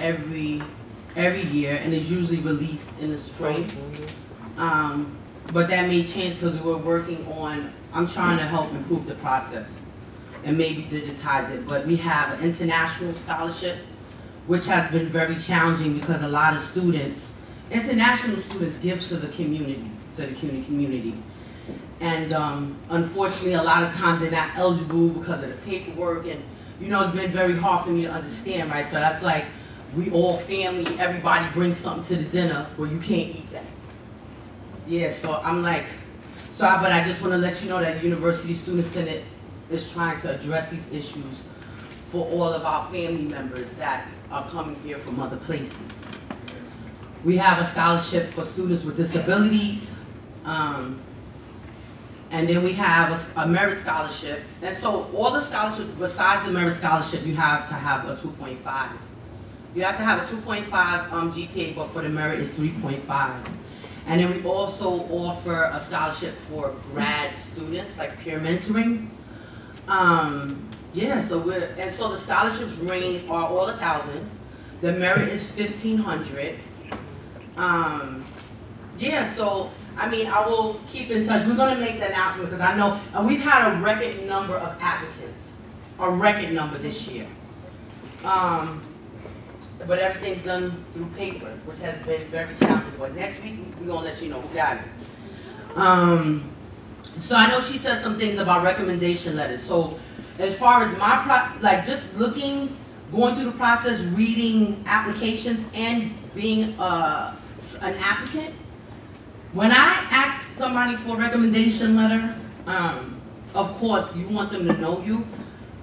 every year, and it's usually released in the spring. But that may change because we're working on, I'm trying to help improve the process and maybe digitize it. But we have an international scholarship, which has been very challenging because a lot of students, international students, give to the community, to the CUNY community. And unfortunately, a lot of times they're not eligible because of the paperwork, and you know, it's been very hard for me to understand, right? So that's like, we all family, everybody brings something to the dinner, well, you can't eat that. Yeah, so I'm like, but I just want to let you know that University Student Senate is trying to address these issues for all of our family members that are coming here from other places. We have a scholarship for students with disabilities, and then we have a merit scholarship. And so all the scholarships, besides the merit scholarship, you have to have a 2.5. You have to have a 2.5 GPA, but for the merit it's 3.5. And then we also offer a scholarship for grad students, like peer mentoring. Yeah, so the scholarships range are all 1,000. The merit is 1,500. Yeah, so I mean, I will keep in touch. We're going to make the announcement because I know we've had a record number of applicants, a record number this year. But everything's done through paper, which has been very challenging. But next week, we're going to let you know who got it. So I know she said some things about recommendation letters. So as far as my, just looking, going through the process, reading applications, and being an applicant, when I ask somebody for a recommendation letter, of course, you want them to know you,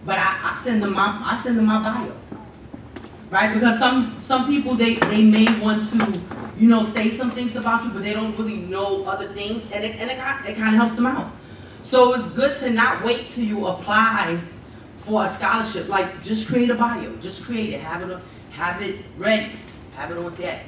but I send them my bio. Right? Because some people, they may want to, you know, say some things about you, but they don't really know other things, and it kind of helps them out. So it's good to not wait till you apply for a scholarship. Like, just create a bio. Just create it. Have it ready. Have it on deck.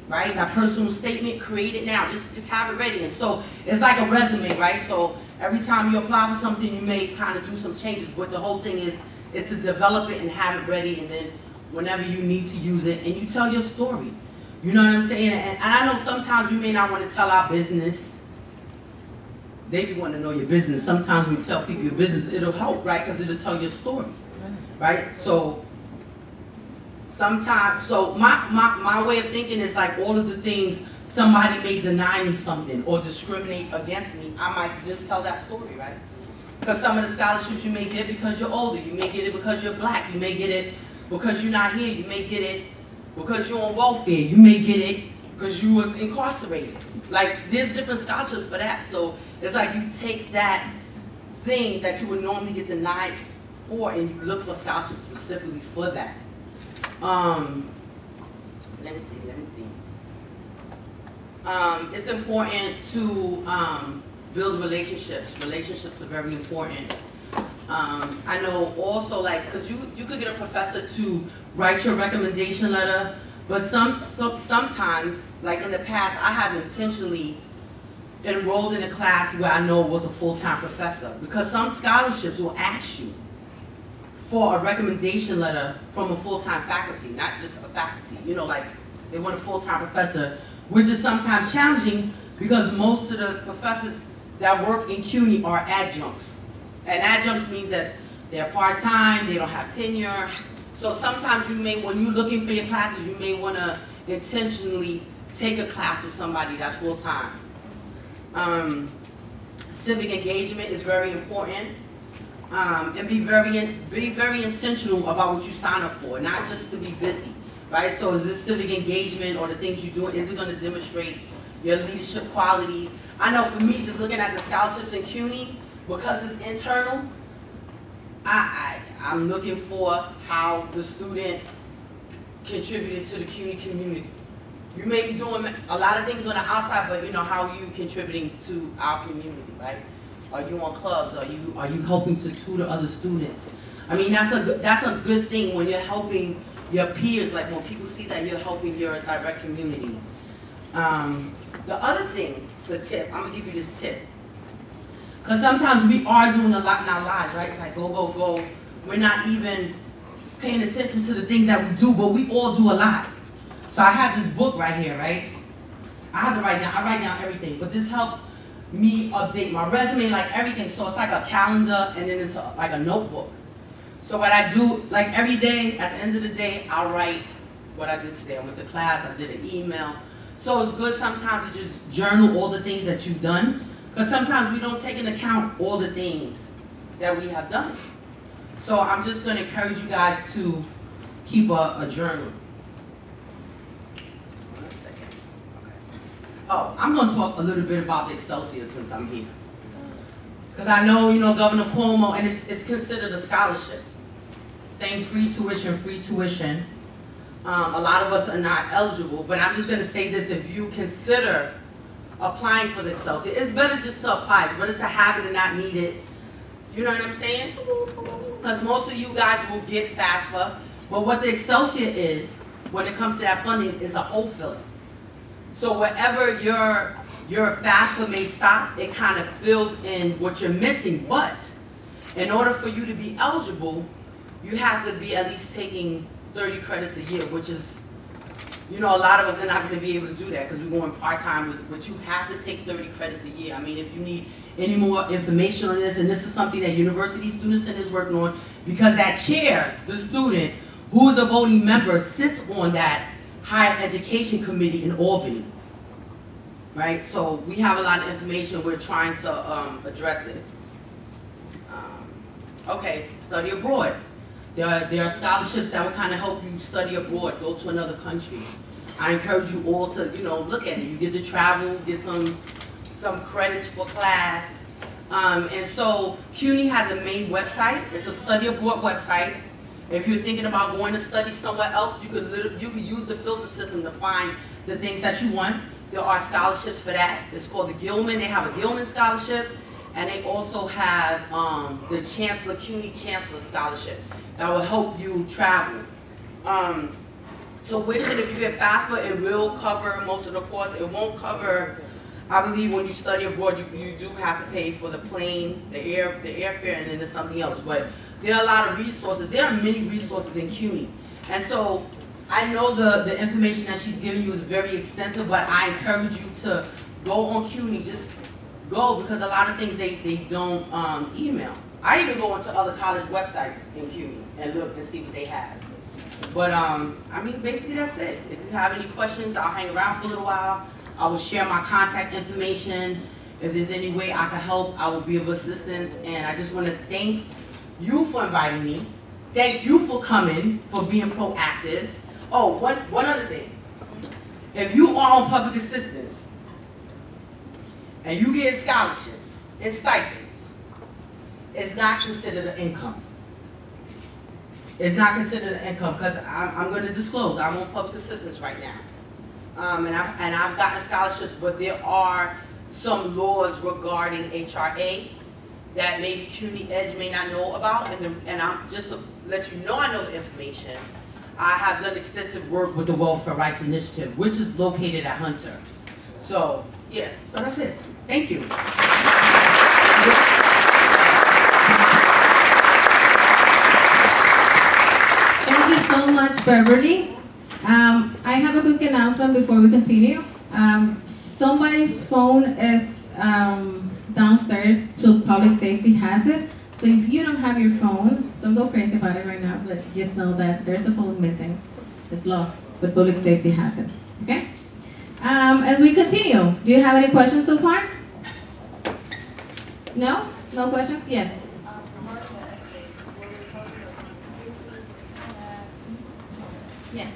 Right? That personal statement, create it now. Just have it ready. And so it's like a resume, right? So every time you apply for something, you may kind of do some changes, but the whole thing is to develop it and have it ready, and then whenever you need to use it, and you tell your story. You know what I'm saying? And I know sometimes you may not want to tell our business. They be wanting to know your business. Sometimes when you tell people your business, it'll help, right? Because it'll tell your story, right? So sometimes, my way of thinking is like all of the things, somebody may deny me something or discriminate against me, I might just tell that story, right? Because some of the scholarships you may get because you're older, you may get it because you're black, you may get it because you're not here, you may get it because you're on welfare, you may get it because you was incarcerated. Like, there's different scholarships for that. So it's like you take that thing that you would normally get denied for and you look for scholarships specifically for that. Let me see. It's important to build relationships. Relationships are very important. I know also, like, because you could get a professor to write your recommendation letter, but sometimes, like in the past, I have intentionally enrolled in a class where I know it was a full-time professor, because some scholarships will ask you for a recommendation letter from a full-time faculty, not just a faculty. You know, like, they want a full-time professor, which is sometimes challenging because most of the professors that work in CUNY are adjuncts. And adjuncts means that they're part-time, they don't have tenure. So sometimes you may, when you're looking for your classes, you may want to intentionally take a class with somebody that's full-time. Civic engagement is very important. And be very intentional about what you sign up for, not just to be busy, right? So is this civic engagement or the things you're doing, is it going to demonstrate your leadership qualities? I know for me, just looking at the scholarships in CUNY, because it's internal, I'm looking for how the student contributed to the CUNY community. You may be doing a lot of things on the outside, but you know, how are you contributing to our community, right? Are you on clubs? Are you helping to tutor other students? I mean, that's a good thing when you're helping your peers, like when people see that you're helping your direct community. The other thing, the tip, I'm gonna give you this tip. Because sometimes we are doing a lot in our lives, right? It's like go, go, go. We're not even paying attention to the things that we do, but we all do a lot. So I have this book right here, right? I have to write down everything, but this helps me update my resume, like everything. So it's like a calendar, and then it's like a notebook. So what I do, like every day, at the end of the day, I'll write what I did today. I went to class, I did an email. So it's good sometimes to just journal all the things that you've done, because sometimes we don't take into account all the things that we have done. So I'm just going to encourage you guys to keep a journal. One second. Okay. Oh, I'm going to talk a little bit about the Excelsior since I'm here. Because I know, Governor Cuomo, and it's considered a scholarship. Saying free tuition. A lot of us are not eligible, but I'm just going to say this: if you consider applying for the Excelsior, it's better just to apply. It's better to have it and not need it. You know what I'm saying? Because most of you guys will get FAFSA, but what the Excelsior is, when it comes to that funding, is a hole filler. So wherever your FAFSA may stop, it kind of fills in what you're missing. But in order for you to be eligible, you have to be at least taking 30 credits a year, which is, a lot of us are not going to be able to do that because we're going part-time, but you have to take 30 credits a year. I mean, if you need any more information on this, and this is something that University Student Center is working on, because that chair, the student, who is a voting member, sits on that higher education committee in Albany, right? So we have a lot of information. We're trying to address it. Okay, study abroad. There are scholarships that will kind of help you study abroad, go to another country. I encourage you all to, look at it. You get to travel, get some credits for class. And so CUNY has a main website. It's a study abroad website. If you're thinking about going to study somewhere else, you could use the filter system to find the things that you want. There are scholarships for that. It's called the Gilman. They have a Gilman scholarship, and they also have the CUNY Chancellor Scholarship that will help you travel. Tuition, if you get FAFSA, it will cover most of the costs. It won't cover, I believe, when you study abroad, you do have to pay for the plane, the airfare, and then there's something else. But there are a lot of resources. There are many resources in CUNY. And so I know the information that she's giving you is very extensive, but I encourage you to go on CUNY. Just go, because a lot of things they don't email. I even go into other college websites in CUNY and look and see what they have. But I mean, basically that's it. If you have any questions, I'll hang around for a little while. I will share my contact information. If there's any way I can help, I will be of assistance. And I just want to thank you for inviting me. Thank you for coming, for being proactive. Oh, one other thing. If you are on public assistance and you get scholarships and stipends, it's not considered an income. It's not considered an income, because I'm going to disclose, I'm on public assistance right now. And I've gotten scholarships, but there are some laws regarding HRA that maybe CUNY Edge may not know about, and I'm just to let you know I know the information. I have done extensive work with the Welfare Rights Initiative, which is located at Hunter. So, yeah, so that's it. Thank you. Thank you so much, Beverly. I have a quick announcement before we continue. Somebody's phone is downstairs, so public safety has it. So if you don't have your phone, don't go crazy about it right now, but just know that there's a phone missing. It's lost, but public safety has it. Okay? And we continue. Do you have any questions so far? No? No questions? Yes. Yes.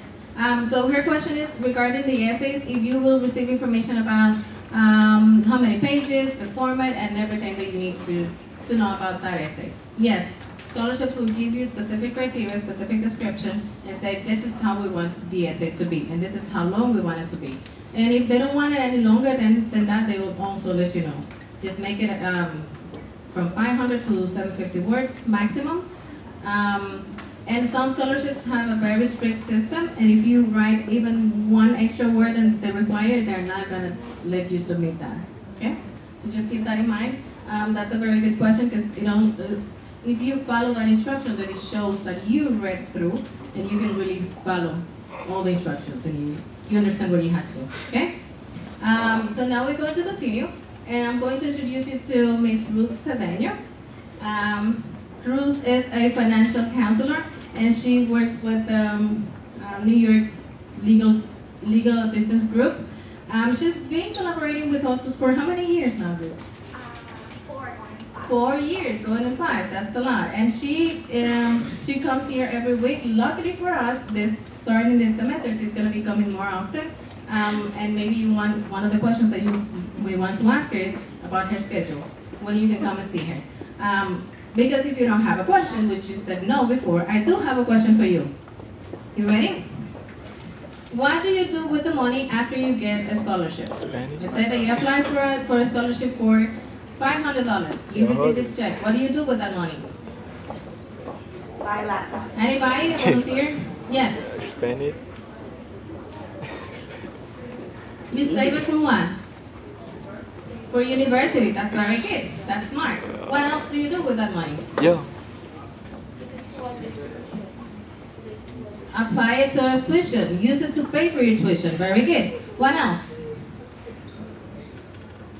So her question is regarding the essays, if you will receive information about how many pages, the format, and everything that you need to know about that essay. Yes, scholarships will give you specific criteria, specific description, and say this is how we want the essay to be, and this is how long we want it to be. And if they don't want it any longer than that, they will also let you know. Just make it from 500 to 750 words maximum. And some scholarships have a very strict system, and if you write even one extra word than they require, they're not going to let you submit that. Okay? So just keep that in mind. That's a very good question, because if you follow that instruction, that it shows that you read through and you can really follow all the instructions and you understand what you have to do, okay? So now we're going to continue, and I'm going to introduce you to Ms. Ruth Cedeno. Ruth is a financial counselor, and she works with New York Legal Assistance Group. She's been collaborating with Hostos for how many years now, Ruth? 4 years, going on 5. That's a lot. And she comes here every week. Luckily for us, starting this semester, she's going to be coming more often. And maybe one of the questions that we want to ask her is about her schedule, when you can come and see her. Because if you don't have a question, which you said no before, I do have a question for you. You ready? What do you do with the money after you get a scholarship? Let's say that you apply for a scholarship for $500. You receive this check. What do you do with that money? Buy a laptop. Anybody that volunteer? Yes. Spend it. You save it for what? For university. That's very good. That's smart. What else do you do with that money? Yeah. Apply it to your tuition. Use it to pay for your tuition. Very good. What else?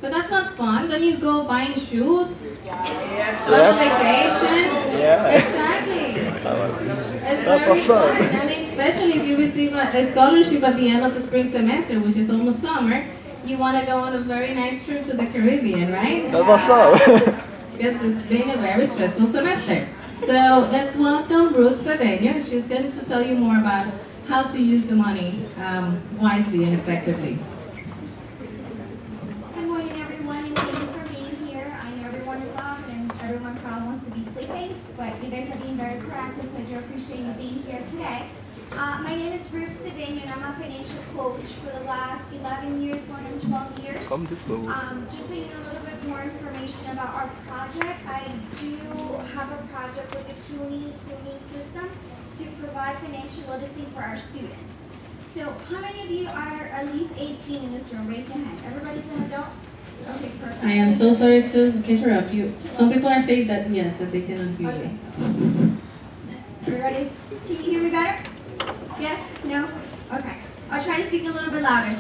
So that's not fun. Then you go buying shoes, go on vacation. Yeah. Exactly. It's That's very what's up. fun. I mean, especially if you receive a scholarship at the end of the spring semester, which is almost summer, you want to go on a very nice trip to the Caribbean, right? That's what's up. Because it's been a very stressful semester. So let's welcome Ruth Cedeno. She's going to tell you more about how to use the money wisely and effectively. Good morning, everyone, and thank you for being here. I know everyone is off and everyone probably wants to be sleeping, but you guys are being very proactive, so I do appreciate you being here today. My name is Ruth Cedeno, and I'm a financial coach for the last 11 years, going on 12 years. Come this way. Just so you know a little bit more information about our project, I do have a project with the CUNY student system to provide financial literacy for our students. So how many of you are at least 18 in this room? Raise your hand. Everybody's an adult? Okay, perfect. I am so sorry to interrupt you. Some people are saying that, yes, that they cannot hear Okay. you. Everybody's, can you hear me better? Yes? No? Okay. I'll try to speak a little bit louder.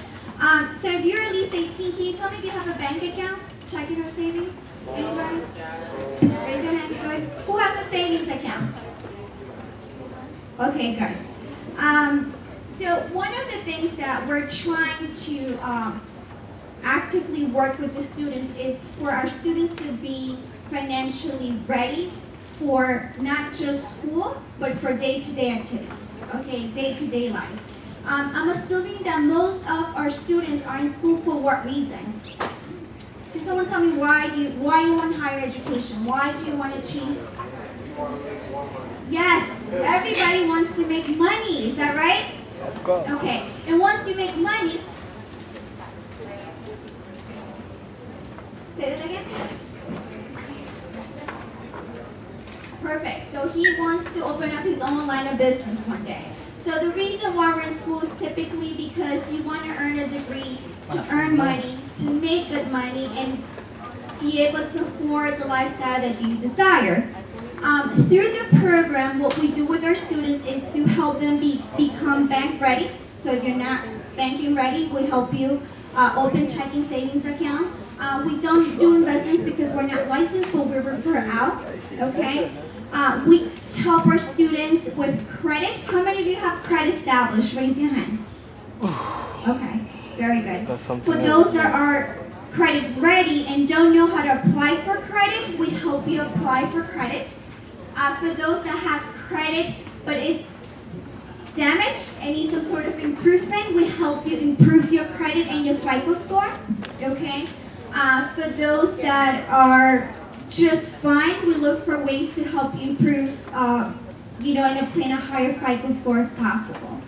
So if you're at least 18, can you tell me if you have a bank account, checking or savings? Anybody? Raise your hand. Good. Who has a savings account? Okay, good. So one of the things that we're trying to actively work with the students is for our students to be financially ready for not just school, but for day-to-day activities, okay, day-to-day life. I'm assuming that most of our students are in school for what reason? Can someone tell me why you want higher education? Why do you want to achieve? Yes, everybody wants to make money, is that right? Of course. Okay, and once you make money, say that again? Perfect, so he wants to open up his own line of business one day. So the reason why we're in school is typically because you want to earn a degree, to earn money, to make good money, and be able to afford the lifestyle that you desire. Through the program, what we do with our students is to help them become bank ready. So if you're not banking ready, we help you open checking savings account. We don't do investments because we're not licensed, but we refer out, okay? We help our students with credit. How many of you have credit established? Raise your hand. Okay, very good. For those that are credit ready and don't know how to apply for credit, we help you apply for credit. For those that have credit, but it's damaged and need some sort of improvement, we help you improve your credit and your FICO score, okay? For those that are just fine, we look for ways to help you improve, and obtain a higher FICO score if possible.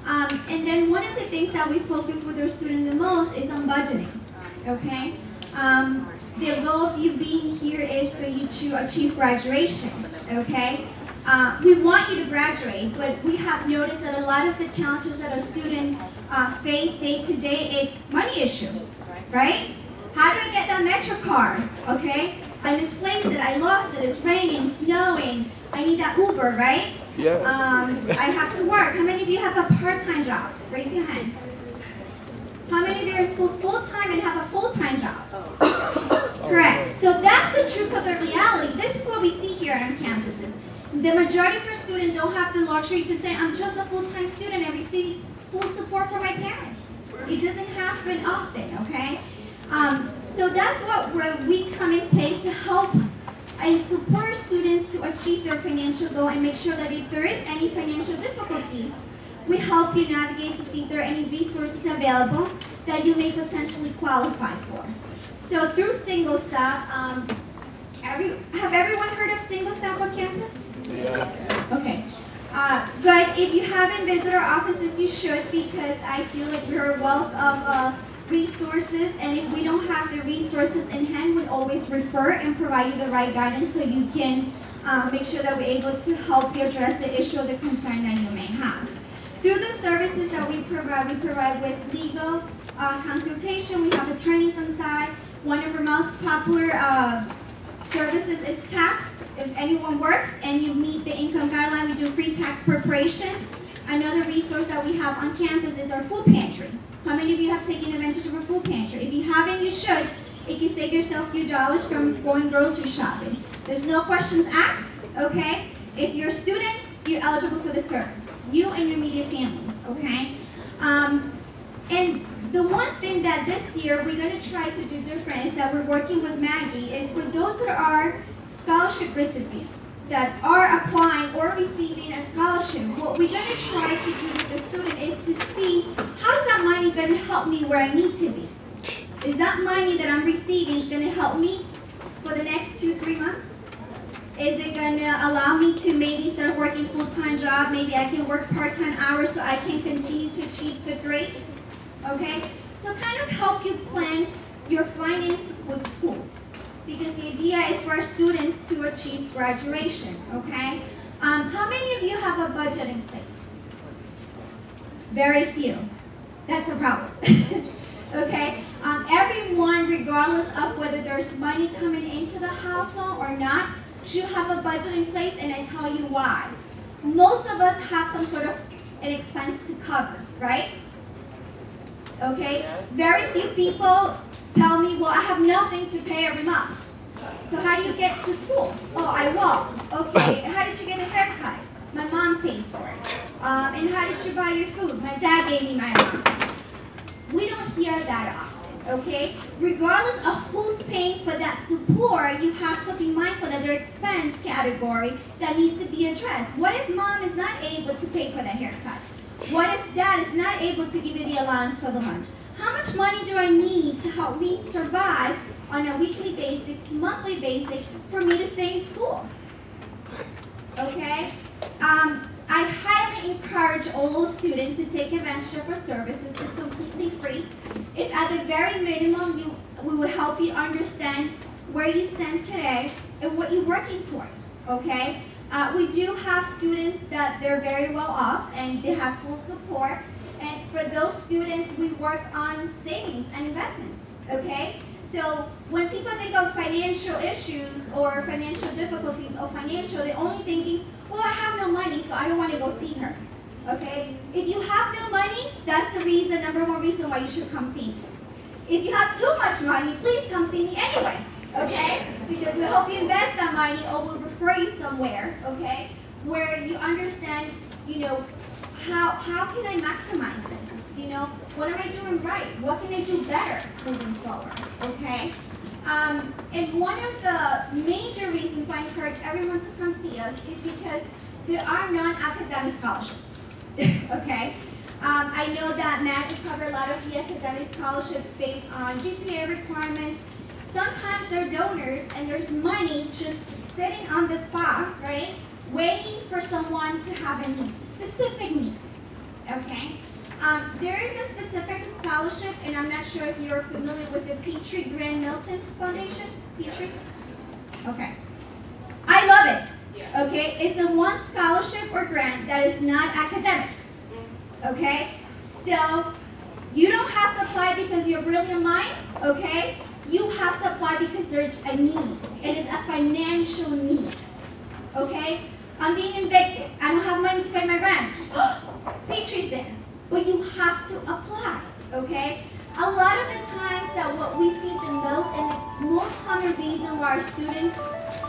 And then one of the things that we focus with our students the most is on budgeting, okay? The goal of you being here is for you to achieve graduation, okay? We want you to graduate, but we have noticed that a lot of the challenges that our students face day to day is money issue, right? How do I get that Metro card, okay? I misplaced it, I lost it, it's raining, snowing, I need that Uber, right? Yeah. I have to work. How many of you have a part-time job? Raise your hand. How many of you are in school full-time and have a full-time job? Correct. So that's the truth of the reality. This is what we see here on campuses. The majority of our students don't have the luxury to say, I'm just a full-time student and receive full support from my parents. It doesn't happen often, okay? So that's where we come in place to help and support students to achieve their financial goal and make sure that if there is any financial difficulties, we help you navigate to see if there are any resources available that you may potentially qualify for. So through Single Staff, have everyone heard of Single Staff on campus? Yeah. Okay. But if you haven't visited our offices, you should, because I feel like we're a wealth of resources, and if we don't have the resources in hand, we'll always refer and provide you the right guidance so you can make sure that we're able to help you address the issue or the concern that you may have. Through the services that we provide with legal consultation, we have attorneys on site. One of our most popular services is tax. If anyone works and you meet the income guideline, we do free tax preparation. Another resource that we have on campus is our food pantry. How many of you have taken advantage of our food pantry? If you haven't, you should. It can save yourself a few dollars from going grocery shopping. There's no questions asked, okay? If you're a student, you're eligible for the service. You and your immediate families, okay? And the one thing that this year we're going to try to do different is that we're working with Maggie is for those that are scholarship recipients that are applying or receiving a scholarship, what we're going to try to do with the student is to see how's that money going to help me where I need to be. Is that money that I'm receiving is going to help me for the next 2-3 months? Is it going to allow me to maybe start working full-time job? Maybe I can work part-time hours so I can continue to achieve good grades? Okay? So kind of help you plan your finances with school. Because the idea is for our students to achieve graduation, okay? How many of you have a budget in place? Very few. That's a problem. Okay? Everyone, regardless of whether there's money coming into the household or not, should have a budget in place, and I tell you why. Most of us have some sort of an expense to cover, right? Okay? Very few people tell me, well, I have nothing to pay every month. So how do you get to school? Oh, I walk. Okay, how did you get a haircut? My mom pays for it. And how did you buy your food? My dad gave me my allowance. We don't hear that often, okay? Regardless of who's paying for that support, you have to be mindful that there's expense category that needs to be addressed. What if mom is not able to pay for the haircut? What if dad is not able to give you the allowance for the lunch? How much money do I need to help me survive on a weekly basis, monthly basis, for me to stay in school? Okay? I highly encourage all students to take advantage of our services. It's completely free. If at the very minimum, we will help you understand where you stand today and what you're working towards, okay? We do have students that they're very well off and they have full support. And for those students, we work on savings and investments, okay? So when people think of financial issues or financial difficulties or financial, they're only thinking, well, I have no money, so I don't want to go see her, okay? If you have no money, that's the reason, number one reason why you should come see me. If you have too much money, please come see me anyway, okay? Because we'll help you invest that money or we'll refer you somewhere, okay? Where you understand, you know, how can I maximize this? You know, what am I doing right? What can I do better moving forward, okay? And one of the major reasons why I encourage everyone to come see us is because there are non-academic scholarships, okay? I know that Matt has covered a lot of the academic scholarships based on GPA requirements. Sometimes they're donors and there's money just sitting on the spot, right? Waiting for someone to have a need, specific need, okay? There is a specific scholarship, and I'm not sure if you're familiar with the Petrie Grand Milton Foundation. Petrie? Okay. I love it, okay? It's the one scholarship or grant that is not academic, okay? So you don't have to apply because you're brilliant mind, okay? You have to apply because there's a need. It is a financial need. Okay? I'm being evicted. I don't have money to pay my rent. Pay treason. But you have to apply. Okay? A lot of the times that what we see the most, and the most common reason why our students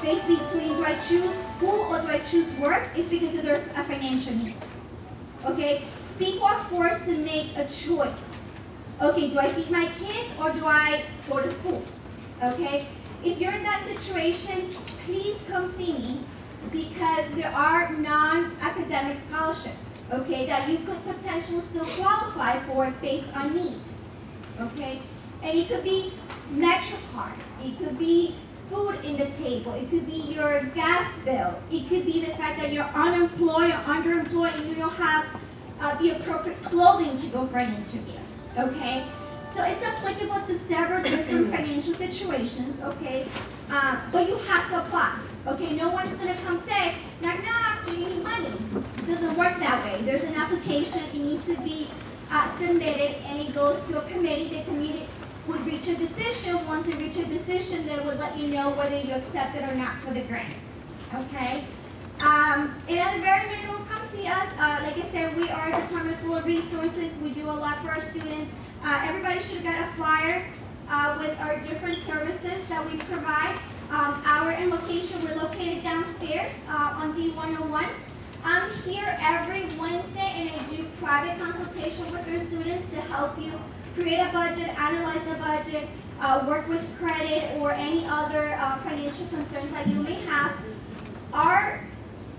face between do I choose school or do I choose work is because there's a financial need. Okay? People are forced to make a choice. Okay, do I feed my kids or do I go to school? Okay? If you're in that situation, please come see me because there are non-academic scholarships, okay, that you could potentially still qualify for based on need. Okay? And it could be MetroCard, it could be food in the table, it could be your gas bill, it could be the fact that you're unemployed or underemployed and you don't have the appropriate clothing to go for an interview. Okay? So it's applicable to several different financial situations, okay? But you have to apply. Okay, no one is gonna come say, knock knock, do you need money? It doesn't work that way. There's an application, it needs to be submitted, and it goes to a committee. The committee would reach a decision. Once they reach a decision, they would let you know whether you accept it or not for the grant. Okay? And at the very minimum, come see us. Like I said, we are a department full of resources. We do a lot for our students. Everybody should get a flyer with our different services that we provide. Hour and location, we're located downstairs on D101. I'm here every Wednesday and I do private consultation with our students to help you create a budget, analyze the budget, work with credit or any other financial concerns that you may have. Our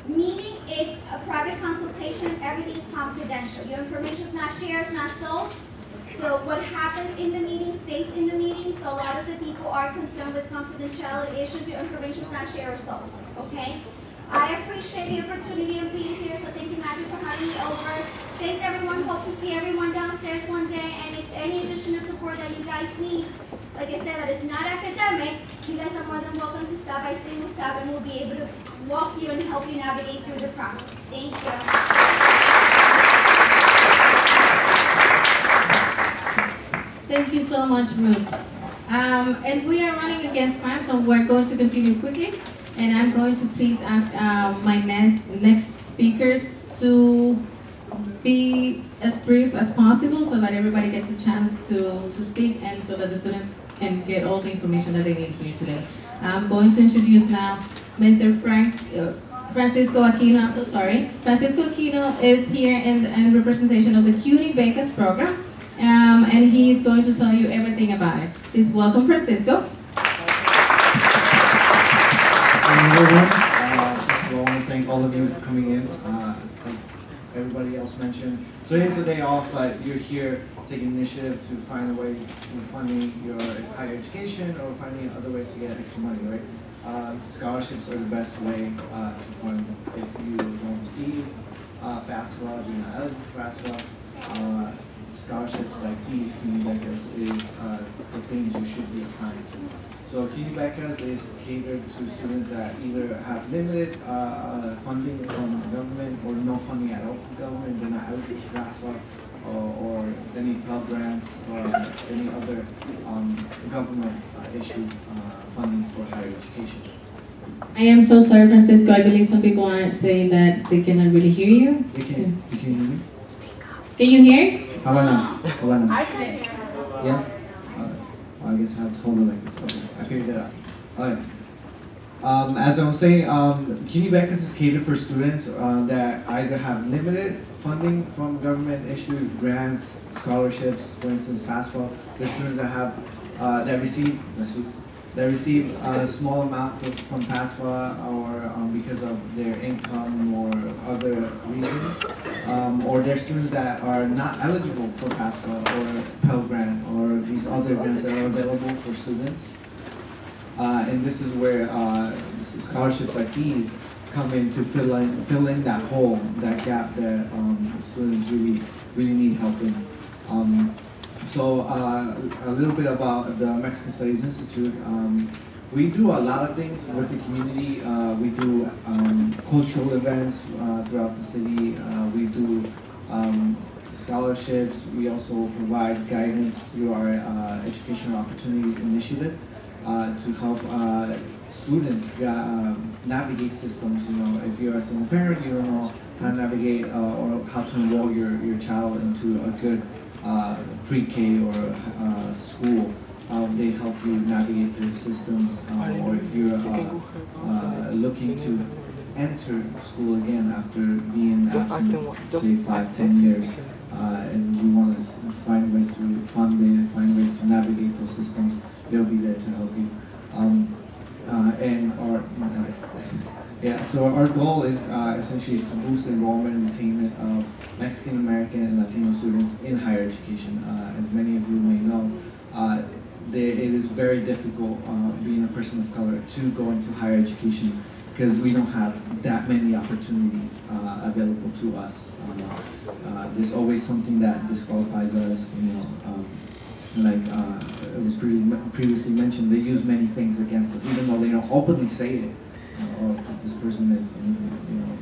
meeting is a private consultation, everything is confidential. Your information is not shared, it's not sold. So what happens in the meeting stays in the meeting, so a lot of the people are concerned with confidentiality issues, your information is not shared or sold, okay? I appreciate the opportunity of being here, so thank you, Magic, for having me over. Thanks everyone, hope to see everyone downstairs one day, and if any additional support that you guys need, like I said, that is not academic, you guys are more than welcome to stop by Stable Staff, and we'll be able to walk you and help you navigate through the process. Thank you. Thank you so much, Ruth. And we are running against time, so we're going to continue quickly. And I'm going to please ask my next speakers to be as brief as possible so that everybody gets a chance to speak and so that the students can get all the information that they need here today. I'm going to introduce now Mr. Francisco Aquino. I'm so sorry. Francisco Aquino is here in representation of the CUNY Becas program. And he's going to tell you everything about it. Please welcome Francisco. Hello everyone. First of all, I want to thank all of you for coming in. Like everybody else mentioned, today's the day off, but you're here taking initiative to find a way to funding your higher education or finding other ways to get extra money, right? Scholarships are the best way to fund if you don't receive FAFSA, you're not eligible for FAFSA. Scholarships like these, CUNY Becas, is the things you should be applying to. So CUNY Becas is catered to students that either have limited funding from the government or no funding at all from the government, they're not eligible for FAFSA, or any Pell Grants or any other government issued funding for higher education. I am so sorry, Francisco. I believe some people are saying that they cannot really hear you. You can hear me? Can you hear? How about now? How about now? I can hear. Yeah? I guess I have to hold it like this. Okay, I figured that out. Alright. As I was saying, CUNY Becas is catered for students that either have limited funding from government-issued grants, scholarships, for instance, FAFSA. There's students that have that receive a small amount from FAFSA or because of their income or other reasons, or there's students that are not eligible for FAFSA or Pell Grant or these other grants that are available for students. And this is where scholarships like these come in to fill in that hole, that gap that students really need help in. So a little bit about the Mexican Studies Institute. We do a lot of things with the community. We do cultural events throughout the city. We do scholarships. We also provide guidance through our Educational Opportunities Initiative to help students navigate systems. You know, if you're a single parent, you don't know how to navigate or how to enroll your child into a good pre-K or school. They help you navigate through systems, or if you're looking to enter school again after being absent, say 5-10 years, and you want to find ways to fund it, find ways to navigate those systems, they'll be there to help you. So our goal is essentially to boost enrollment and attainment of Mexican American and Latino students in higher education. As many of you may know, it is very difficult being a person of color to go into higher education because we don't have that many opportunities available to us. There's always something that disqualifies us, you know. It was previously mentioned, they use many things against us, even though they don't openly say it. Or this person is, you know,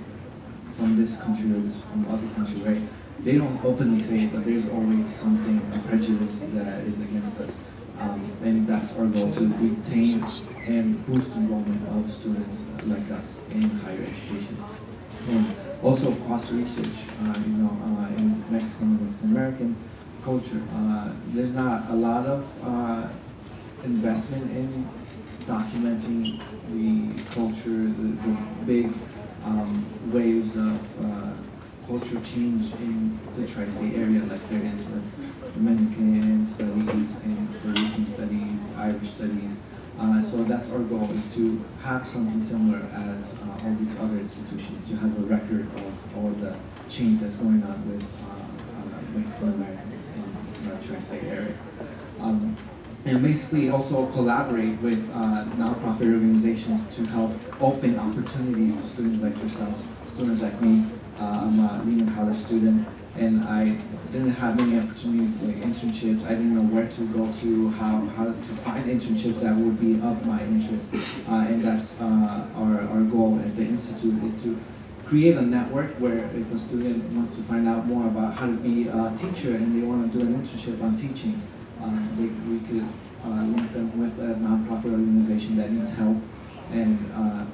from this country or this from other country, right? They don't openly say it, but there's always something, a prejudice that is against us. And that's our goal, to retain and boost enrollment of students like us in higher education. And also foster research, you know, in Mexican and Mexican American culture. There's not a lot of investment in documenting the culture, the big waves of cultural change in the tri-state area, like there is with Dominican studies and Puerto Rican studies, Irish studies. So that's our goal, is to have something similar as all these other institutions, to have a record of all the change that's going on with Mexican Americans in the tri-state area. And basically also collaborate with nonprofit organizations to help open opportunities to students like yourself, students like me. I'm a Lehman College student, and I didn't have many opportunities like internships. I didn't know where to go to, how to find internships that would be of my interest. And that's our goal at the Institute, is to create a network where if a student wants to find out more about how to be a teacher and they want to do an internship on teaching, we could link them with a nonprofit organization that needs help and are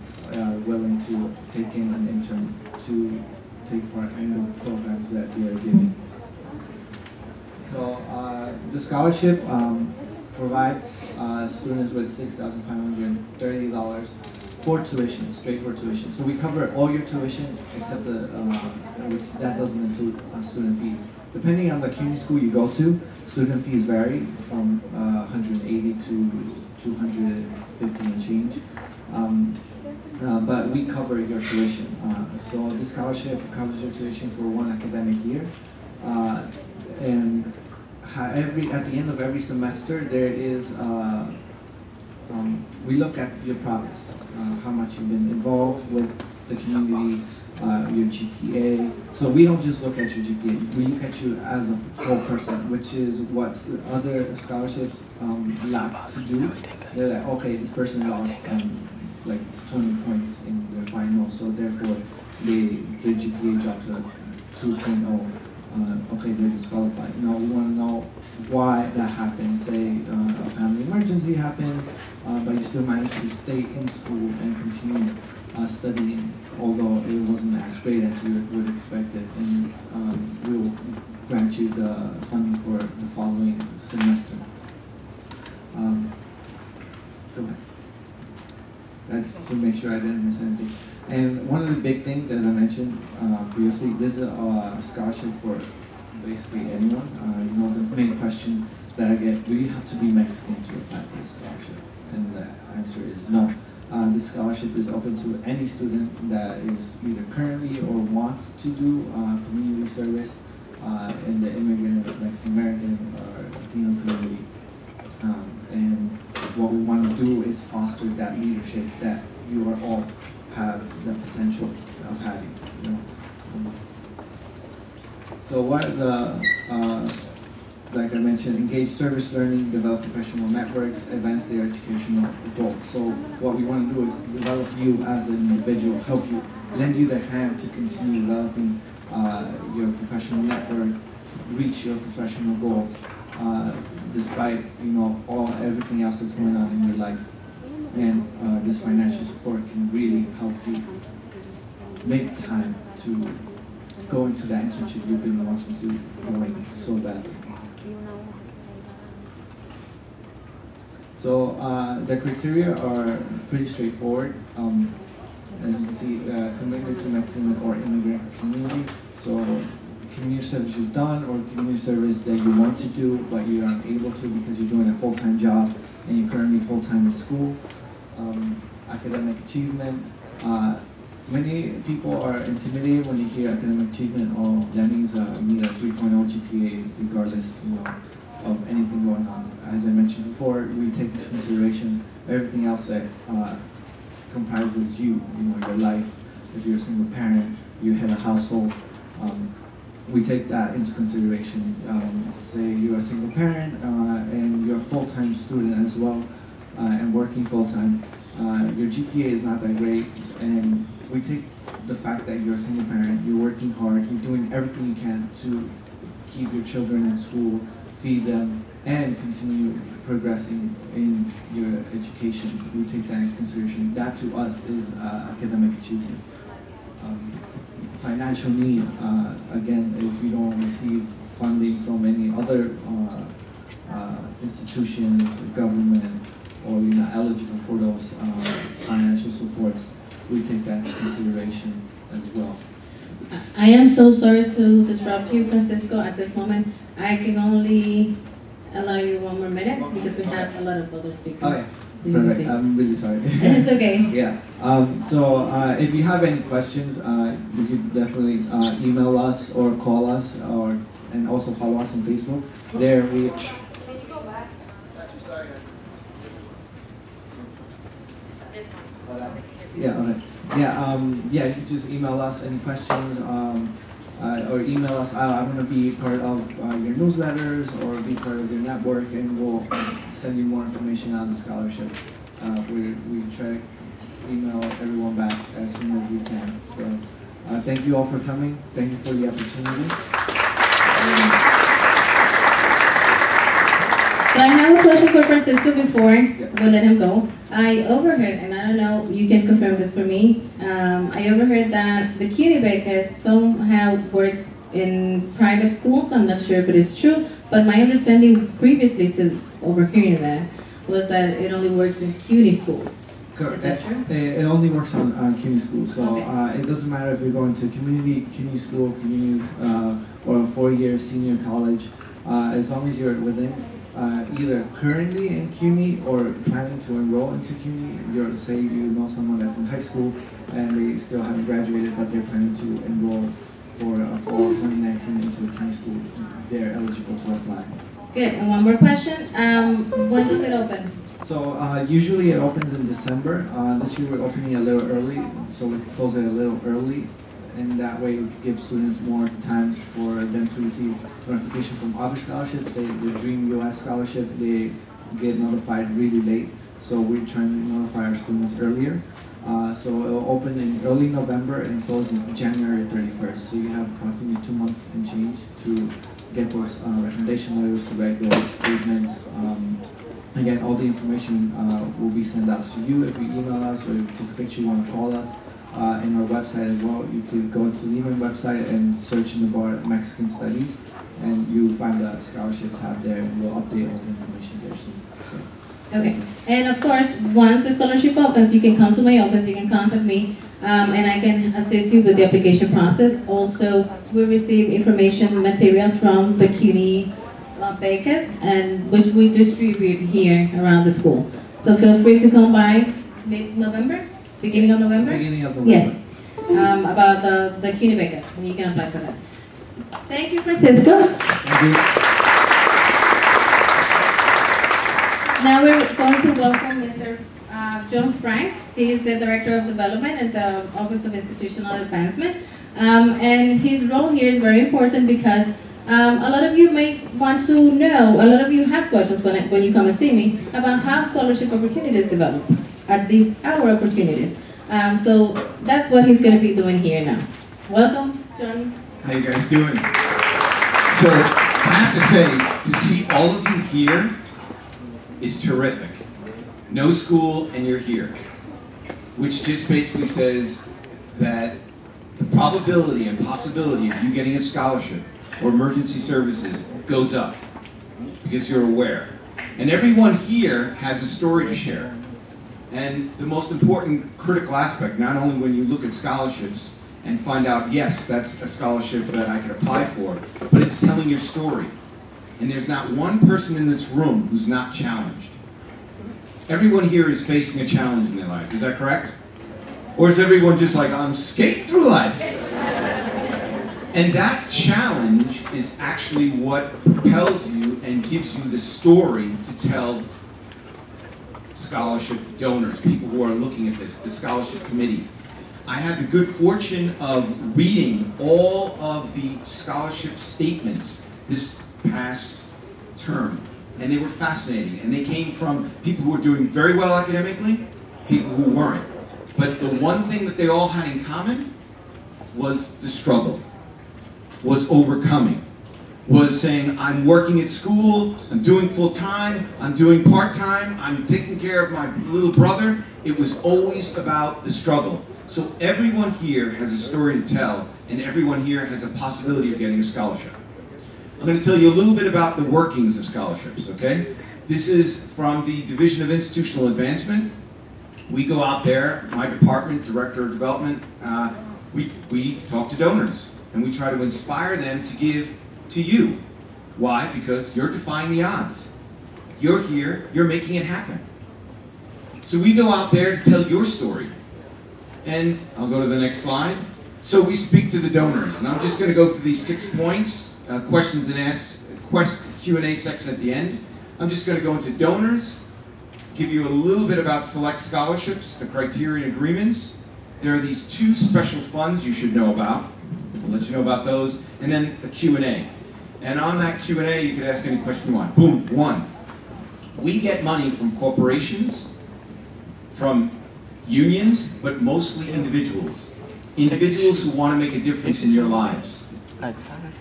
willing to take in an intern to take part in the programs that we are giving. So the scholarship provides students with $6,530 for tuition, straight for tuition. So we cover all your tuition except that doesn't include student fees. Depending on the community school you go to, student fees vary from 180 to 250 and change. But we cover your tuition. So this scholarship covers your tuition for one academic year. And at the end of every semester, there is, we look at your progress, how much you've been involved with the community, your GPA. So we don't just look at your GPA, we look at you as a whole person, which is what other scholarships lack to do. They're like, okay, this person lost like 20 points in their final, so therefore their GPA dropped to 2.0. Okay, they're disqualified. No, we want to know why that happened. Say a family emergency happened, but you still managed to stay in school and continue studying, although it wasn't as great as you would expect it, and we will grant you the funding for the following semester. Go ahead. Just to make sure I didn't miss anything. And one of the big things, as I mentioned previously, this is a scholarship for basically anyone. You know, the main question that I get, do you have to be Mexican to apply for this scholarship? And the answer is no. This scholarship is open to any student that is either currently or wants to do community service in the immigrant, Mexican American, or Latino community. And what we want to do is foster that leadership that you are all have the potential of having. You know? So what are the, like I mentioned, engage service learning, develop professional networks, advance their educational goals. So what we want to do is develop you as an individual, help you, lend you the hand to continue developing your professional network, reach your professional goal, despite everything else that's going on in your life. And this financial support can really help you make time to go into that internship you've been wanting to go in so badly. So the criteria are pretty straightforward. As you can see, commitment to Mexican or immigrant community. So community service you've done or community service that you want to do but you're unable to because you're doing a full-time job and you're currently full-time in school. Academic achievement. Many people are intimidated when they hear academic achievement. Oh, that means meet a 3.0 GPA regardless, of anything going on. As I mentioned before, we take into consideration everything else that comprises you, your life. If you're a single parent, you head a household. We take that into consideration. Say you're a single parent and you're a full-time student as well and working full-time. Your GPA is not that great, and we take the fact that you're a single parent, you're working hard, you're doing everything you can to keep your children in school, feed them, and continue progressing in your education. We take that into consideration. That to us is academic achievement. Financial need, again, if you don't receive funding from any other institutions, government, or you're not eligible for those financial supports, we take that into consideration as well. I am so sorry to disrupt you, Francisco, at this moment. I can only allow you one more minute because we have a lot of other speakers. Okay, perfect. I'm really sorry. It's okay. Yeah. So if you have any questions, you can definitely email us or call us, and also follow us on Facebook. There we. Yeah, okay. Yeah, you can just email us any questions, or email us. I want to be part of your newsletters or be part of your network, and we'll send you more information on the scholarship. We try to email everyone back as soon as we can. So thank you all for coming. Thank you for the opportunity. So I have a question for Francisco before we let him go. I overheard, and I don't know, you can confirm this for me. I overheard that the CUNY becas somehow works in private schools. I'm not sure if it is true, but my understanding previously to overhearing that was that it only works in CUNY schools. Correct. Is that true? It only works on CUNY schools, so Okay. it doesn't matter if you're going to community, CUNY school, community, or a 4-year senior college, as long as you're within either currently in CUNY or planning to enroll into CUNY. Say you know someone that's in high school and they still haven't graduated, but they're planning to enroll for fall 2019 into a CUNY school, they're eligible to apply. Good. And one more question. When does it open? So usually it opens in December. This year we're opening a little early, so we close it a little early, and that way we give students more time for them to receive notification from other scholarships. Say the Dream US scholarship, they get notified really late, so we're trying to notify our students earlier. So it'll open in early November and close in January 31st. So you have approximately 2 months and change to get those recommendation letters, to write those statements. Again, all the information will be sent out to you if you email us, or if you took a picture, you want to call us. In our website as well, you can go to the Lehman website and search in the bar Mexican Studies, and you find the scholarship tab there, and we'll update all the information there soon. So. Okay. And of course, once the scholarship opens, you can come to my office, you can contact me, and I can assist you with the application process. Also, we receive information material from the CUNY becas, and which we distribute here around the school. So feel free to come by mid-November, beginning of November? Beginning of November. Yes, about the CUNY becas, and you can apply for that. Thank you, Francisco. Thank you. Now we're going to welcome Mr. John Frank. He is the Director of Development at the Office of Institutional Advancement. And his role here is very important because a lot of you may want to know, a lot of you have questions when you come and see me about how scholarship opportunities develop, at least our opportunities. So that's what he's going to be doing here now. Welcome, John. How you guys doing? So I have to say, to see all of you here is terrific. No school and you're here, which just basically says that the probability and possibility of you getting a scholarship or emergency services goes up because you're aware. And everyone here has a story to share. And the most important critical aspect, not only when you look at scholarships and find out, yes, that's a scholarship that I could apply for, but it's telling your story. And there's not one person in this room who's not challenged. Everyone here is facing a challenge in their life, is that correct? Or is everyone just like, I'm skating through life? And that challenge is actually what propels you and gives you the story to tell scholarship donors, people who are looking at this, the scholarship committee. I had the good fortune of reading all of the scholarship statements this past term, and they were fascinating. And they came from people who were doing very well academically, people who weren't. But the one thing that they all had in common was the struggle, was overcoming, was saying, I'm working at school, I'm doing full-time, I'm doing part-time, I'm taking care of my little brother. It was always about the struggle. So everyone here has a story to tell, and everyone here has a possibility of getting a scholarship. I'm going to tell you a little bit about the workings of scholarships, okay? This is from the Division of Institutional Advancement. We go out there, my department, Director of Development, we talk to donors, and we try to inspire them to give to you. Why? Because you're defying the odds. You're here, you're making it happen. So we go out there to tell your story. And I'll go to the next slide. So we speak to the donors, and I'm just going to go through these 6 points, questions and answers, Q&A section at the end. I'm just going to go into donors, give you a little bit about select scholarships, the criteria and agreements. There are these 2 special funds you should know about. We'll let you know about those, and then a Q&A. And on that Q&A, you can ask any question you want. Boom, 1. We get money from corporations, from unions, but mostly individuals. Individuals who want to make a difference in your lives.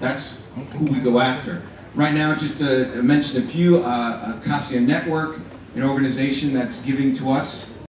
That's who we go after. Right now, just to mention a few, Acacia Network, an organization that's giving to us